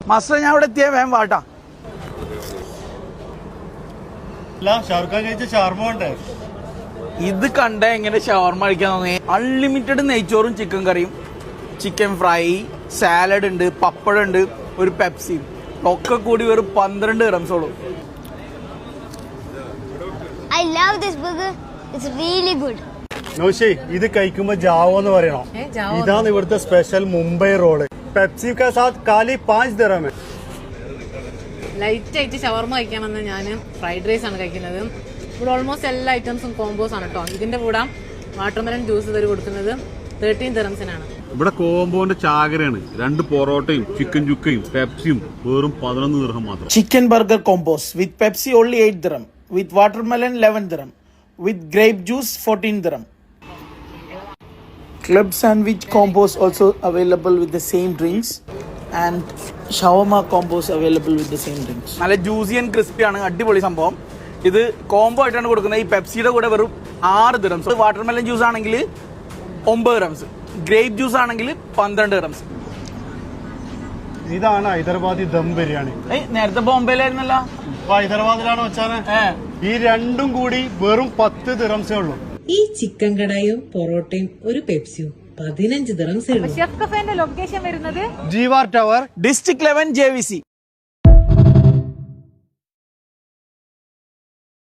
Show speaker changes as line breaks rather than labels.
Master ഞാൻ ഇവിടെ എത്തിയ വേം വാട്ടാ. ഇത് കണ്ട എങ്ങനെ ഷവർമ കഴിക്കാൻ തോന്നി? അൺലിമിറ്റഡ് നെയ്ച്ചോറും ചിക്കൻ കറിയും, ചിക്കൻ ഫ്രൈ, സാലഡ് ഉണ്ട്, പപ്പടം ഉണ്ട്, ഒരു പെപ്സിയും ഒക്കെ കൂടി വെറും 12 ദിർഹംസോളൂ.
I love this burger. It's really good.
നോഷി ഇത് കഴിക്കുമ്പോ ജാവോ എന്ന് പറയണോ? ഇതാണ് ഇവിടുത്തെ സ്പെഷ്യൽ മുംബൈ റോള്. പെപ്സി കാ സാത്ത് കാലി 5 ദിർഹം.
ലൈറ്റ് ആയിട്ട് ഷവർമ കഴിക്കാമെന്ന് ഞാൻ ഫ്രൈഡ് റൈസ് ആണ് കഴിക്കുന്നത്. ഇവിടെ ഓൾമോസ്റ്റ് എല്ലാ ഐറ്റംസും കോമ്പോസ് ആണ് കേട്ടോ. ഇതിന്റെ കൂടെ വാട്ടർമെലൻ ജ്യൂസ് ഇവർ കൊടുക്കുന്നത് 13 ദിർഹംസിനാണ്.
ഇവിടെ കോമ്പോന്റെ ചാകരയാണ്. 2 പൊറോട്ടയും ചിക്കൻ ചുക്കയും പെപ്സിയും വെറും 11 ദിർഹം മാത്രം.
Chicken burger combos with Pepsi only 8 dirham, with watermelon 11 dirham, with grape juice 14 dirham. Club sandwich combos also available with the same drinks, and shawarma combos available with the same drinks. നല്ല juicy and crispy ആണ്, അടിപൊളി സംഭവം. ഇത് combo ആയിട്ടാണ് കൊടുക്കുന്നത്. ഈ പെപ്സിയുടെ കൂടെ വെറും 6 ദിർഹംസ്. വാട്ടർമെലൻ ജ്യൂസ് ആണെങ്കിൽ 9 ദിർഹംസ്, ഗ്രേപ്പ് ജ്യൂസ് ആണെങ്കിൽ 12 ദിർഹംസ്.
ഇതാണ് ഹൈദരാബാദി ദം ബിരിയാണി.
നേരത്തെ ബോംബെയിലായിരുന്നല്ലോ,
ഹൈദരാബാദിലാണ് വെച്ചാണ്. ഈ രണ്ടും കൂടി വെറും 10 ദിർഹംസേ ഉള്ളൂ.
ഈ ചിക്കൻ കടായും പൊറോട്ടയും ഒരു പെപ്സിയും 15 ദിർഹംസേ ഉള്ളൂ. ഷെഫ് കഫേന്റെ ലൊക്കേഷൻ വരുന്നത്
ജീവാർ ടവർ,
ഡിസ്ട്രിക്ട് 11 JVC.